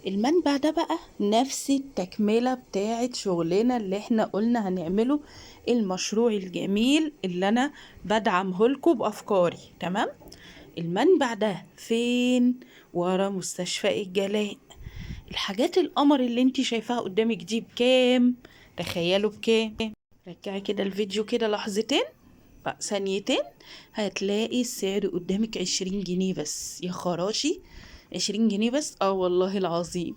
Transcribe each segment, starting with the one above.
المنبع ده بقى نفس التكملة بتاعة شغلنا اللي احنا قلنا هنعمله، المشروع الجميل اللي انا بدعمه لكم بافكاري. تمام. المنبع ده فين؟ ورا مستشفى الجلاء. الحاجات القمر اللي انتي شايفاها قدامك دي بكام؟ تخيلوا بكام. رجعي كده الفيديو كده لحظتين بقى، ثانيتين، هتلاقي السعر قدامك 20 جنيه بس. يا خراشي، 20 جنيه بس، اه والله العظيم.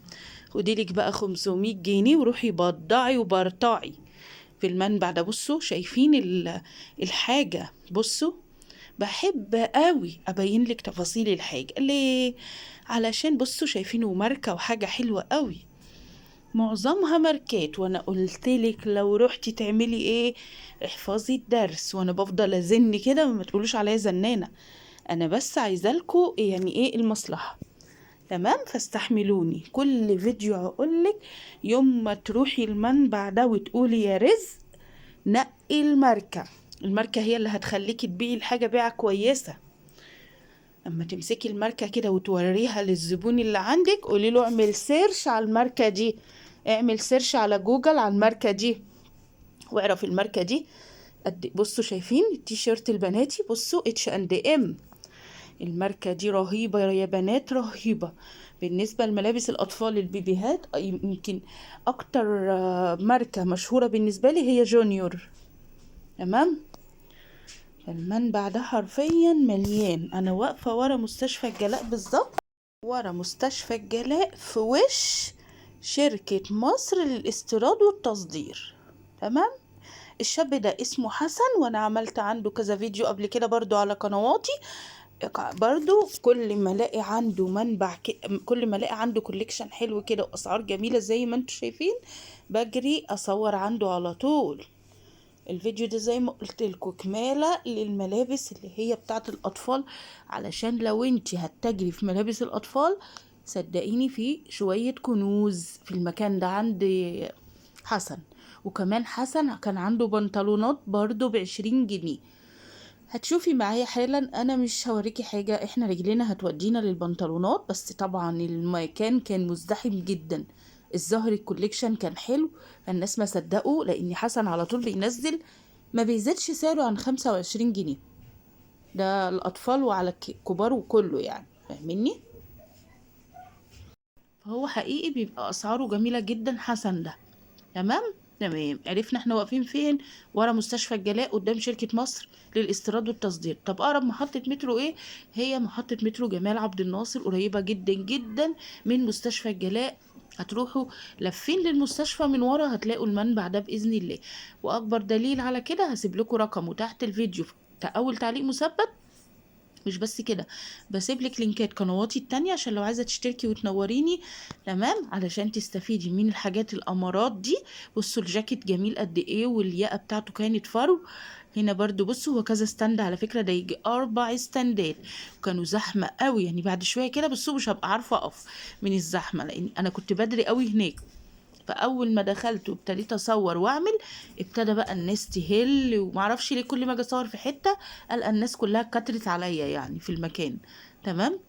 خديلك بقى 500 جنيه وروحي بدعي وبرطعي في المنبع ده. بصوا شايفين الحاجة؟ بصوا، بحب قوي ابين لك تفاصيل الحاجة ليه؟ علشان بصوا شايفينه ماركة وحاجة حلوة قوي، معظمها ماركات. وانا قلتلك لو رحتي تعملي ايه؟ احفظي الدرس. وانا بفضل ازن كده، ما تقولوش عليا زنانة، انا بس عايزالكوا يعني ايه المصلحة. تمام، فاستحملوني كل فيديو هقولك. يوم ما تروحي المنبع ده وتقولي يا رزق، نقي الماركة. الماركة هي اللي هتخليكي تبيعي الحاجة بيعة كويسة. اما تمسكي الماركة كده وتوريها للزبون اللي عندك، قولي له اعمل سيرش على الماركة دي، اعمل سيرش على جوجل على الماركة دي، واعرف الماركة دي بصوا شايفين التيشيرت البناتي؟ بصوا H&M. الماركة دي رهيبة يا بنات، رهيبة. بالنسبة لملابس الأطفال البيبيهات، يمكن أكتر ماركة مشهورة بالنسبة لي هي جونيور. تمام. المنبع ده حرفيا مليان. أنا واقفة ورا مستشفى الجلاء بالظبط، ورا مستشفى الجلاء في وش شركة مصر للاستيراد والتصدير. تمام. الشاب ده اسمه حسن، وانا عملت عنده كذا فيديو قبل كده برضو على قنواتي. برضو كل ما الاقي عنده منبع كل ما الاقي عنده كوليكشن حلو كده واسعار جميلة زي ما انتم شايفين، بجري اصور عنده على طول. الفيديو ده زي ما قلت لكم كمالة للملابس اللي هي بتاعت الأطفال، علشان لو انت هتجري في ملابس الأطفال، صدقيني في شوية كنوز في المكان ده عند حسن. وكمان حسن كان عنده بنطلونات برضو ب20 جنيه. هتشوفي معايا حالا، انا مش هوريكي حاجة، احنا رجلنا هتودينا للبنطلونات. بس طبعا المكان كان مزدحم جدا. الظاهر الكوليكشن كان حلو، فالناس ما صدقوا، لان حسن على طول بينزل ما بيزيدش سعره عن 25 جنيه. ده الاطفال وعلى كبار وكله يعني، فاهميني؟ فهو حقيقي بيبقى اسعاره جميلة جدا حسن ده. تمام. تمام، عرفنا احنا واقفين فين. ورا مستشفى الجلاء قدام شركة مصر للاستيراد والتصدير. طب اقرب محطة مترو ايه؟ هي محطة مترو جمال عبد الناصر، قريبة جدا جدا من مستشفى الجلاء. هتروحوا لفين للمستشفى من ورا هتلاقوا المنبع ده بإذن الله. واكبر دليل على كده هسيب لكم رقمه تحت الفيديو اول تعليق مثبت. مش بس كده، بسيب لك لينكات قنواتي التانية عشان لو عايزة تشتركي وتنوريني. تمام، علشان تستفيدي من الحاجات الامارات دي. بصوا الجاكيت جميل قد ايه، والياقة بتاعته كانت فرو. هنا برضو بصوا هو كذا ستاند على فكرة، ده يجي 4 ستاندات، وكانوا زحمة قوي يعني. بعد شوية كده بصوا مش هبقى عارفة اقف من الزحمة، لان انا كنت بدري قوي هناك. فاول ما دخلت وابتديت اصور واعمل، ابتدى بقى الناس تهل. ومعرفش ليه كل ما اجي اصور في حته القى الناس كلها كترت عليا يعني في المكان. تمام.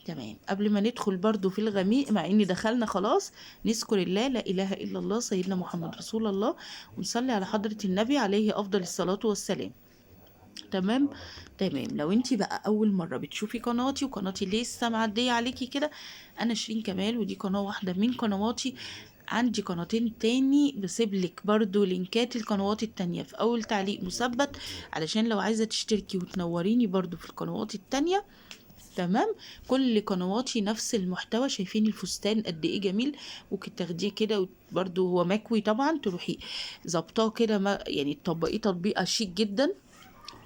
تمام، قبل ما ندخل برضو في الغميق، مع اني دخلنا خلاص، نذكر الله، لا اله الا الله سيدنا محمد رسول الله، ونصلي على حضرة النبي عليه افضل الصلاة والسلام. تمام. تمام، لو انتي بقى اول مرة بتشوفي قناتي، وقناتي لسه معدية عليكي كده، انا شيرين كمال، ودي قناة واحدة من قنواتي. عندي قناتين تاني بسيبلك برضو لينكات القنوات التانية في اول تعليق مثبت، علشان لو عايزة تشتركي وتنوريني برضو في القنوات التانية. تمام. كل قنواتي نفس المحتوى. شايفين الفستان قد ايه جميل؟ ممكن تاخديه كده، برضو هو مكوي طبعا، تروحي ظبطاه كده، يعني تطبقيه تطبيقه شيك جدا.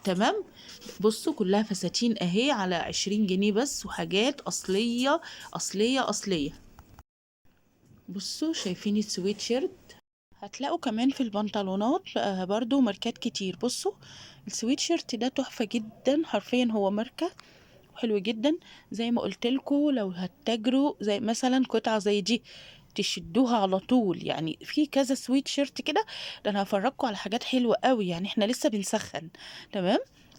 تمام. بصوا كلها فساتين اهي على 20 جنيه بس، وحاجات اصلية اصلية اصلية. بصوا شايفين السويت شيرت؟ هتلاقوا كمان في البنطلونات برضو ماركات كتير. بصوا السويت شيرت ده تحفة جدا، حرفيا هو ماركة حلو جدا. زي ما قلت لكم، لو هتتاجروا زي مثلا قطعة زي دي تشدوها على طول. يعني في كذا سويت شيرت كده، ده انا هفرجكم على حاجات حلوة قوي يعني، احنا لسه بنسخن. تمام.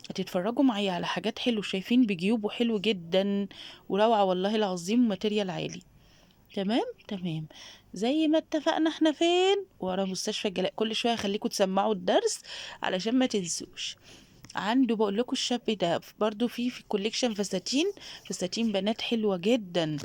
هتتفرجوا معايا على حاجات حلوة. شايفين بجيوبه حلو جدا وروعة والله العظيم، ماتيريال عالي. تمام تمام. زي ما اتفقنا احنا فين؟ ورا مستشفى الجلاء. كل شويه خليكم تسمعوا الدرس علشان ما تنسوش. عنده بقول لكم الشاب ده برضو في كوليكشن فساتين، فساتين بنات حلوه جدا.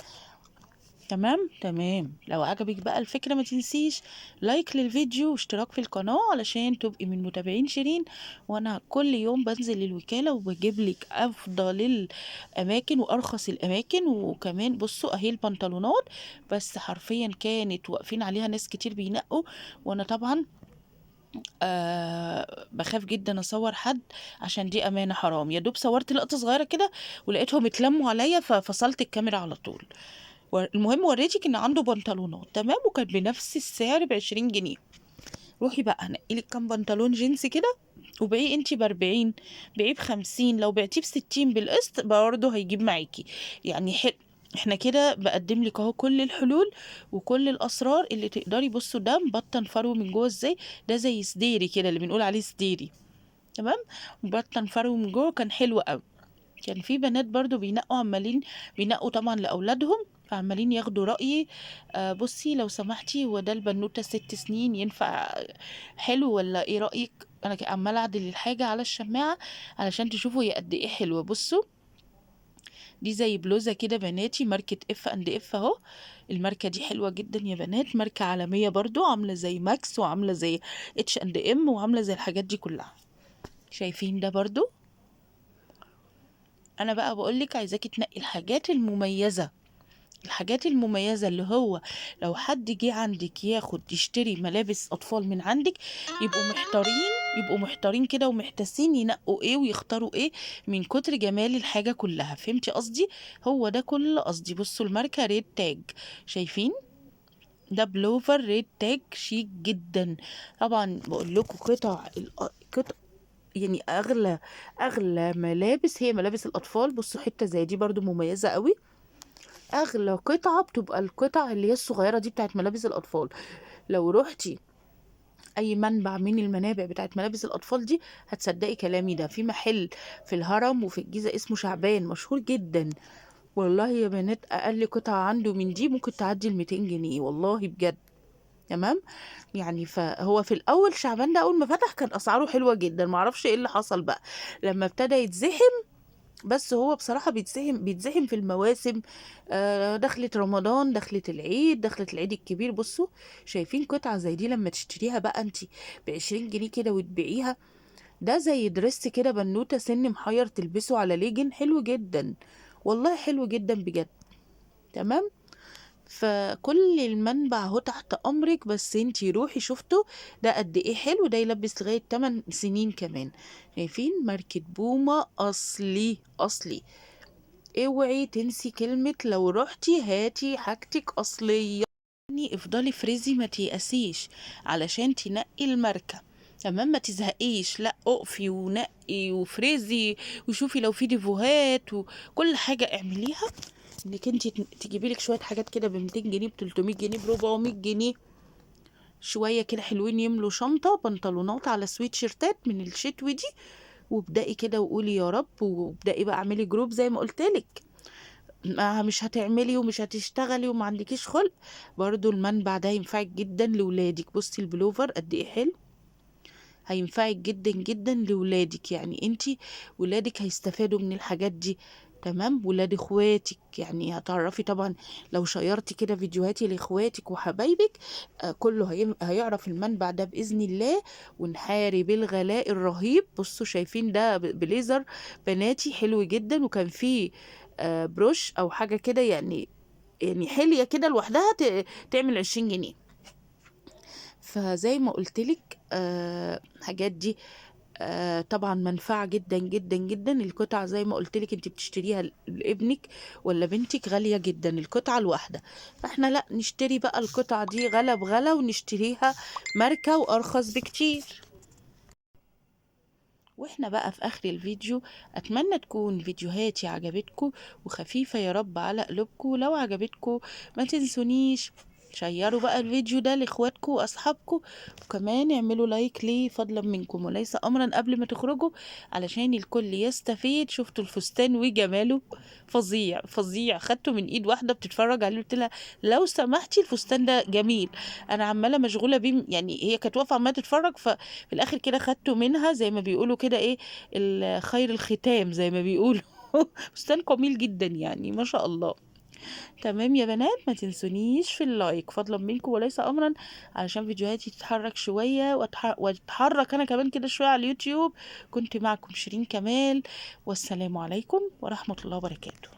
تمام تمام. لو عجبك بقى الفكرة ما تنسيش لايك للفيديو واشتراك في القناة علشان تبقي من متابعين شيرين. وانا كل يوم بنزل الوكالة وبجيب لك افضل الاماكن وارخص الاماكن. وكمان بصوا اهي البنطلونات، بس حرفيا كانت واقفين عليها ناس كتير بينقوا. وانا طبعا بخاف جدا اصور حد عشان دي امانة حرام. يا دوب صورت لقطة صغيرة كده ولقيتهم اتلموا عليا ففصلت الكاميرا على طول. المهم وريتك ان عنده بنطلونات تمام، وكان بنفس السعر ب20 جنيه. روحي بقى نقي لك كام بنطلون جينز كده وبيعيه انتي ب40، بيعيه ب50، لو بعتيه ب60 بالقسط برضه هيجيب معاكي. يعني احنا كده بقدم لك اهو كل الحلول وكل الاسرار اللي تقدري. بصوا ده مبطن فرو من جوه ازاي، ده زي سديري كده اللي بنقول عليه سديري. تمام. مبطن فرو من جوه كان حلو قوي. كان في بنات برضو بينقوا عمالين بينقوا طبعا لأولادهم، فعمالين ياخدوا رأيي. بصي لو سمحتي هو ده البنوتة 6 سنين ينفع حلو ولا ايه رأيك؟ انا عمالة اعدل الحاجة على الشماعة علشان تشوفوا هي قد ايه حلوة. بصوا دي زي بلوزة كده بناتي ماركة اف اند اف اهو. الماركة دي حلوة جدا يا بنات، ماركة عالمية برضو، عاملة زي ماكس وعاملة زي اتش اند ام وعاملة زي الحاجات دي كلها. شايفين ده برضو؟ انا بقى بقولك عايزاكي تنقي الحاجات المميزة، الحاجات المميزة اللي هو لو حد جه عندك ياخد يشتري ملابس أطفال من عندك يبقوا محتارين، يبقوا محتارين كده ومحتاسين ينقوا ايه ويختاروا ايه من كتر جمال الحاجة كلها. فهمتي قصدي؟ هو ده كل قصدي. بصوا الماركة ريد تاج، شايفين؟ ده بلوفر ريد تاج شيك جدا. طبعا بقول لكم قطع يعني اغلى ملابس هي ملابس الاطفال. بصوا حته زي دي برضو مميزه قوي. اغلى قطعة بتبقى القطع اللي هي الصغيرة دي بتاعت ملابس الاطفال. لو روحتي اي منبع من المنابع بتاعت ملابس الاطفال دي هتصدقي كلامي. ده في محل في الهرم وفي الجيزة اسمه شعبان مشهور جدا. والله يا بنات اقل قطعة عنده من دي ممكن تعدي ال200 جنيه والله بجد. تمام. يعني فهو في الاول شعبان ده اول ما فتح كان اسعاره حلوة جدا، معرفش ايه اللي حصل بقى لما ابتدى يتزحم. بس هو بصراحة بيتزحم في المواسم. دخلت رمضان، دخلت العيد، دخلت العيد الكبير. بصوا شايفين قطعة زي دي لما تشتريها بقى انت ب20 جنيه كده وتبيعيها، ده زي دريس كده بنوتة سن محير تلبسه على ليجن حلو جدا. والله حلو جدا بجد. تمام. فكل المنبع اهو تحت امرك، بس انتي روحي شفته ده قد ايه حلو. ده يلبس لغاية 8 سنين كمان. شايفين ماركة بوما اصلي اصلي. اوعي تنسي كلمة لو رحتي هاتي حاجتك أصلية. يعني افضلي فريزي ما تيأسيش علشان تنقي الماركة. تمام. ما تزهقيش، لا اقفي ونقي وفريزي وشوفي لو في ديفوهات وكل حاجة اعمليها انك انت تجيبي لك شوية حاجات كده ب200 جنيه ب300 جنيه ب400 جنيه. شوية كده حلوين يملوا شنطة بنطلونات على سويت شيرتات من الشتوي دي. وابدأي كده وقولي يا رب، وابدأي بقى اعملي جروب زي ما قلتلك. مش هتعملي ومش هتشتغلي وما عندكيش خلق، برضو المنبع ده ينفعك جدا لولادك. بصي البلوفر قد ايه حلو، هينفعك جدا جدا لولادك. يعني انتي ولادك هيستفادوا من الحاجات دي. تمام. ولاد اخواتك يعني هتعرفي طبعا لو شيرتي كده فيديوهاتي لاخواتك وحبايبك كله هيعرف المنبع ده بإذن الله. ونحارب الغلاء الرهيب. بصوا شايفين ده بليزر بناتي حلو جدا، وكان فيه بروش او حاجة كده يعني، يعني حلية كده لوحدها تعمل 20 جنيه. فزي ما قلتلك حاجات دي طبعا منفعة جدا جدا جدا. القطعة زي ما قلتلك انت بتشتريها لابنك ولا بنتك غالية جدا القطعة الواحدة. فاحنا لا نشتري بقى القطعة دي غلا بغلا ونشتريها ماركة وارخص بكتير. واحنا بقى في اخر الفيديو اتمنى تكون فيديوهاتي عجبتكم وخفيفة يا رب على قلوبكم. لو عجبتكم ما تنسونيش شيروا بقى الفيديو ده لاخواتكم واصحابكم، وكمان اعملوا لايك ليه فضلا منكم وليس امرا قبل ما تخرجوا علشان الكل يستفيد. شفتوا الفستان وجماله؟ فظيع فظيع. خدته من ايد واحده بتتفرج عليه قلت لها لو سمحتي الفستان ده جميل، انا عماله مشغوله بيه، يعني هي كانت واقفه عماله تتفرج، ففي الاخر كده خدته منها زي ما بيقولوا كده ايه، خير الختام زي ما بيقولوا. فستان جميل جدا يعني ما شاء الله. تمام يا بنات، ما تنسونيش في اللايك فضلا منكم وليس امرا علشان فيديوهاتي تتحرك شويه واتحرك انا كمان كده شويه على اليوتيوب. كنت معكم شيرين كمال، والسلام عليكم ورحمه الله وبركاته.